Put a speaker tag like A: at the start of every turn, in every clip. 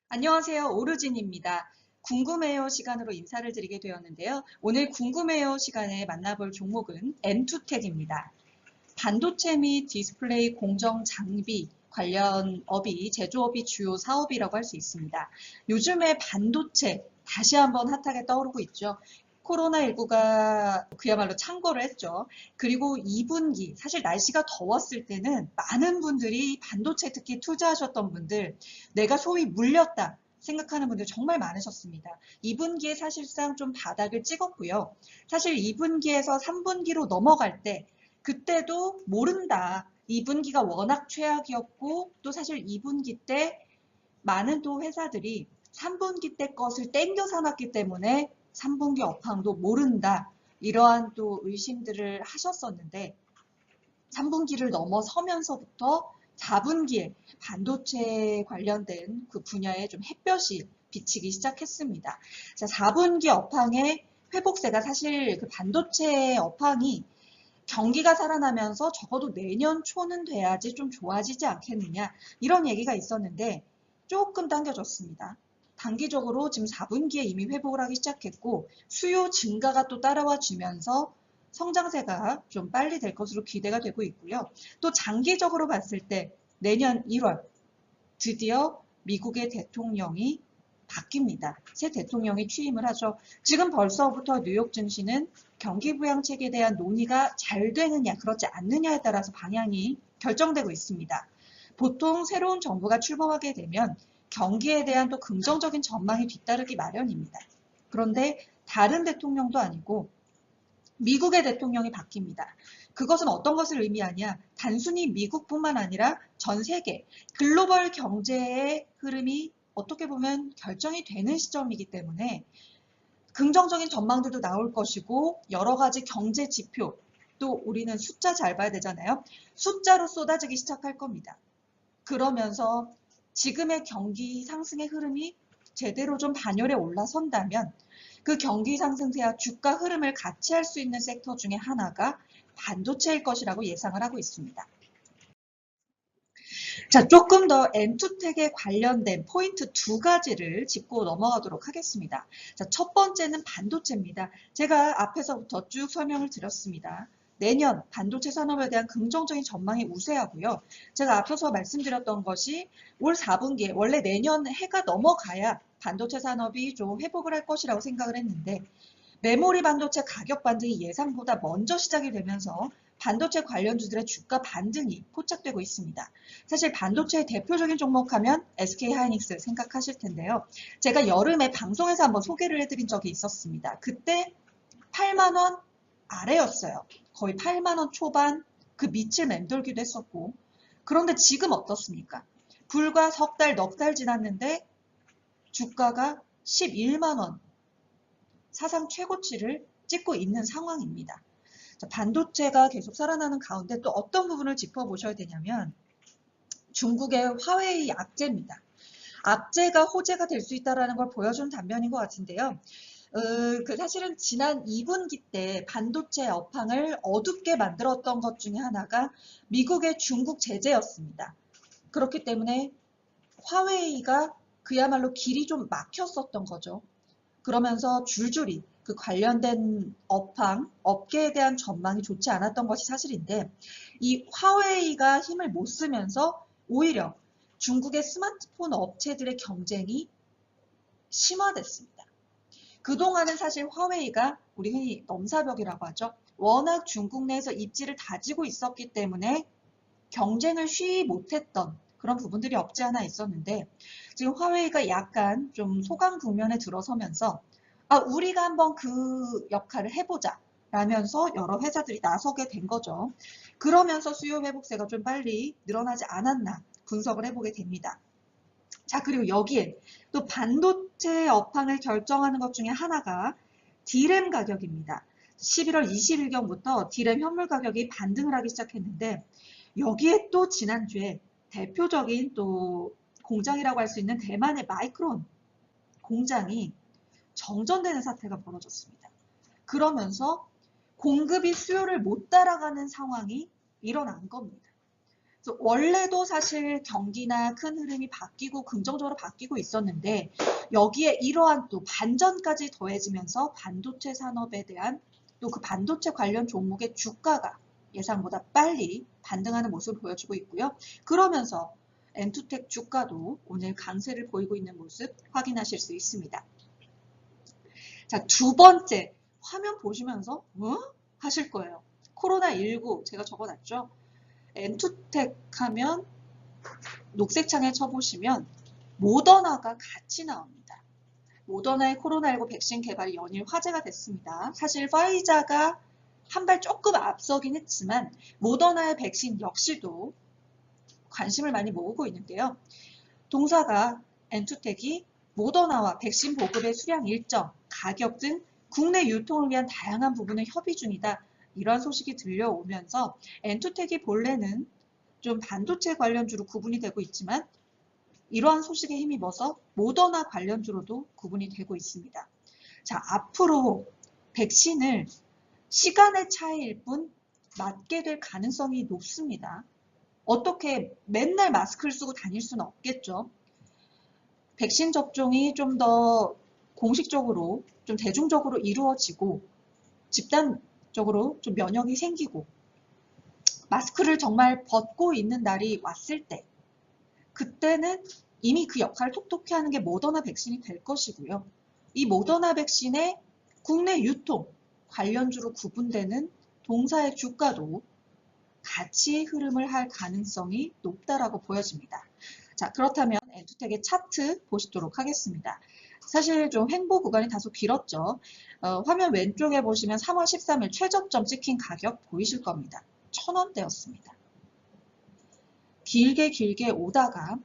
A: 안녕하세요. 오르진입니다. 궁금해요 시간으로 인사를 드리게 되었는데요. 오늘 궁금해요 시간에 만나볼 종목은 M2텍입니다. 반도체 및 디스플레이 공정 장비 관련 업이 제조업이 주요 사업이라고 할 수 있습니다. 요즘에 반도체 다시 한번 핫하게 떠오르고 있죠. 코로나19가 그야말로 창궐을 했죠. 그리고 2분기, 사실 날씨가 더웠을 때는 많은 분들이 반도체 특히 투자하셨던 분들, 내가 소위 물렸다 생각하는 분들 정말 많으셨습니다. 2분기에 사실상 좀 바닥을 찍었고요. 사실 2분기에서 3분기로 넘어갈 때 그때도 모른다. 2분기가 워낙 최악이었고 또 사실 2분기 때 많은 또 회사들이 3분기 때 것을 땡겨 사놨기 때문에 3분기 업황도 모른다. 이러한 또 의심들을 하셨었는데 3분기를 넘어서면서부터 4분기에 반도체 관련된 그 분야에 좀 햇볕이 비치기 시작했습니다. 자, 4분기 업황의 회복세가 사실 그 반도체 업황이 경기가 살아나면서 적어도 내년 초는 돼야지 좀 좋아지지 않겠느냐 이런 얘기가 있었는데 조금 당겨졌습니다. 단기적으로 지금 4분기에 이미 회복을 하기 시작했고 수요 증가가 또 따라와 주면서 성장세가 좀 빨리 될 것으로 기대가 되고 있고요. 또 장기적으로 봤을 때 내년 1월 드디어 미국의 대통령이 바뀝니다. 새 대통령이 취임을 하죠. 지금 벌써부터 뉴욕 증시는 경기 부양책에 대한 논의가 잘 되느냐 그렇지 않느냐에 따라서 방향이 결정되고 있습니다. 보통 새로운 정부가 출범하게 되면 경기에 대한 또 긍정적인 전망이 뒤따르기 마련입니다. 그런데 다른 대통령도 아니고 미국의 대통령이 바뀝니다. 그것은 어떤 것을 의미하냐? 단순히 미국뿐만 아니라 전 세계 글로벌 경제의 흐름이 어떻게 보면 결정이 되는 시점이기 때문에 긍정적인 전망들도 나올 것이고 여러 가지 경제 지표 또 우리는 숫자 잘 봐야 되잖아요. 숫자로 쏟아지기 시작할 겁니다. 그러면서 지금의 경기 상승의 흐름이 제대로 좀 반열에 올라선다면 그 경기 상승세와 주가 흐름을 같이 할 수 있는 섹터 중에 하나가 반도체일 것이라고 예상을 하고 있습니다. 자, 조금 더 M2텍에 관련된 포인트 두 가지를 짚고 넘어가도록 하겠습니다. 자, 첫 번째는 반도체입니다. 제가 앞에서부터 쭉 설명을 드렸습니다. 내년 반도체 산업에 대한 긍정적인 전망이 우세하고요. 제가 앞서서 말씀드렸던 것이 올 4분기에 원래 내년 해가 넘어가야 반도체 산업이 좀 회복을 할 것이라고 생각을 했는데 메모리 반도체 가격 반등이 예상보다 먼저 시작이 되면서 반도체 관련주들의 주가 반등이 포착되고 있습니다. 사실 반도체의 대표적인 종목 하면 SK 하이닉스 생각하실 텐데요. 제가 여름에 방송에서 한번 소개를 해드린 적이 있었습니다. 그때 8만 원 아래였어요. 거의 8만 원 초반 그 밑을 맴돌기도 했었고 그런데 지금 어떻습니까? 불과 석 달, 넉 달 지났는데 주가가 11만 원 사상 최고치를 찍고 있는 상황입니다. 반도체가 계속 살아나는 가운데 또 어떤 부분을 짚어보셔야 되냐면 중국의 화웨이 악재입니다. 악재가 호재가 될 수 있다는 걸 보여준 단면인 것 같은데요. 사실은 지난 2분기 때 반도체 업황을 어둡게 만들었던 것 중에 하나가 미국의 중국 제재였습니다. 그렇기 때문에 화웨이가 그야말로 길이 좀 막혔었던 거죠. 그러면서 줄줄이 그 관련된 업황, 업계에 대한 전망이 좋지 않았던 것이 사실인데 이 화웨이가 힘을 못 쓰면서 오히려 중국의 스마트폰 업체들의 경쟁이 심화됐습니다. 그동안은 사실 화웨이가 우리 흔히 넘사벽이라고 하죠. 워낙 중국 내에서 입지를 다지고 있었기 때문에 경쟁을 쉬이 못했던 그런 부분들이 없지 않아 있었는데 지금 화웨이가 약간 좀 소강 국면에 들어서면서 우리가 한번 그 역할을 해보자 라면서 여러 회사들이 나서게 된 거죠. 그러면서 수요 회복세가 좀 빨리 늘어나지 않았나 분석을 해보게 됩니다. 자, 그리고 여기에 또 반도체 업황을 결정하는 것 중에 하나가 D램 가격입니다. 11월 20일경부터 D램 현물 가격이 반등을 하기 시작했는데 여기에 또 지난주에 대표적인 또 공장이라고 할 수 있는 대만의 마이크론 공장이 정전되는 사태가 벌어졌습니다. 그러면서 공급이 수요를 못 따라가는 상황이 일어난 겁니다. 그래서 원래도 사실 경기나 큰 흐름이 바뀌고 긍정적으로 바뀌고 있었는데 여기에 이러한 또 반전까지 더해지면서 반도체 산업에 대한 또 그 반도체 관련 종목의 주가가 예상보다 빨리 반등하는 모습을 보여주고 있고요. 그러면서 엔투텍 주가도 오늘 강세를 보이고 있는 모습 확인하실 수 있습니다. 자, 두 번째 화면 보시면서 하실 거예요. 코로나19 제가 적어놨죠. 엔투텍 하면 녹색 창에 쳐보시면 모더나가 같이 나옵니다. 모더나의 코로나19 백신 개발이 연일 화제가 됐습니다. 사실 파이자가 한 발 조금 앞서긴 했지만 모더나의 백신 역시도 관심을 많이 모으고 있는데요. 동사가 엔투텍이 모더나와 백신 보급의 수량 일정, 가격 등 국내 유통을 위한 다양한 부분을 협의 중이다. 이러한 소식이 들려오면서 엔투텍이 본래는 좀 반도체 관련주로 구분이 되고 있지만 이러한 소식에 힘입어서 모더나 관련주로도 구분이 되고 있습니다. 자, 앞으로 백신을 시간의 차이일 뿐 맞게 될 가능성이 높습니다. 어떻게 맨날 마스크를 쓰고 다닐 수는 없겠죠. 백신 접종이 좀 더 공식적으로, 좀 대중적으로 이루어지고 집단적으로 좀 면역이 생기고 마스크를 정말 벗고 있는 날이 왔을 때 그때는 이미 그 역할을 톡톡히 하는 게 모더나 백신이 될 것이고요. 이 모더나 백신의 국내 유통 관련주로 구분되는 동사의 주가도 같이 흐름을 할 가능성이 높다라고 보여집니다. 자, 그렇다면 엔투텍의 차트 보시도록 하겠습니다. 사실 좀 횡보 구간이 다소 길었죠. 화면 왼쪽에 보시면 3월 13일 최저점 찍힌 가격 보이실 겁니다. 1,000원대였습니다. 길게 오다가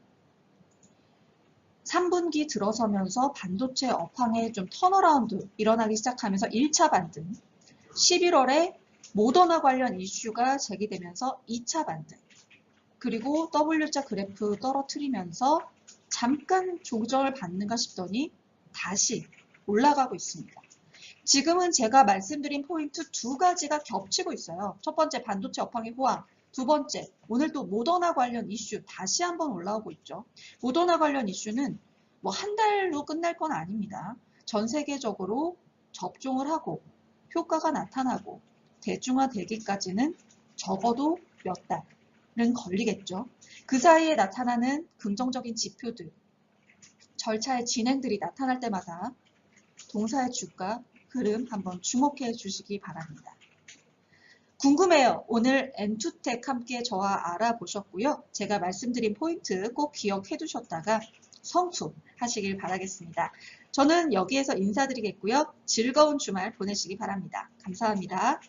A: 3분기 들어서면서 반도체 업황에 좀 턴어라운드 일어나기 시작하면서 1차 반등, 11월에 모더나 관련 이슈가 제기되면서 2차 반등, 그리고 W자 그래프 떨어뜨리면서 잠깐 조정을 받는가 싶더니 다시 올라가고 있습니다. 지금은 제가 말씀드린 포인트 두 가지가 겹치고 있어요. 첫 번째 반도체 업황의 호황, 두 번째 오늘 또 모더나 관련 이슈 다시 한번 올라오고 있죠. 모더나 관련 이슈는 뭐 한 달로 끝날 건 아닙니다. 전 세계적으로 접종을 하고 효과가 나타나고 대중화되기까지는 적어도 몇 달은 걸리겠죠. 그 사이에 나타나는 긍정적인 지표들, 절차의 진행들이 나타날 때마다 동사의 주가 흐름 한번 주목해 주시기 바랍니다. 궁금해요. 오늘 엔투텍 함께 저와 알아보셨고요. 제가 말씀드린 포인트 꼭 기억해 두셨다가 성투하시길 바라겠습니다. 저는 여기에서 인사드리겠고요. 즐거운 주말 보내시기 바랍니다. 감사합니다.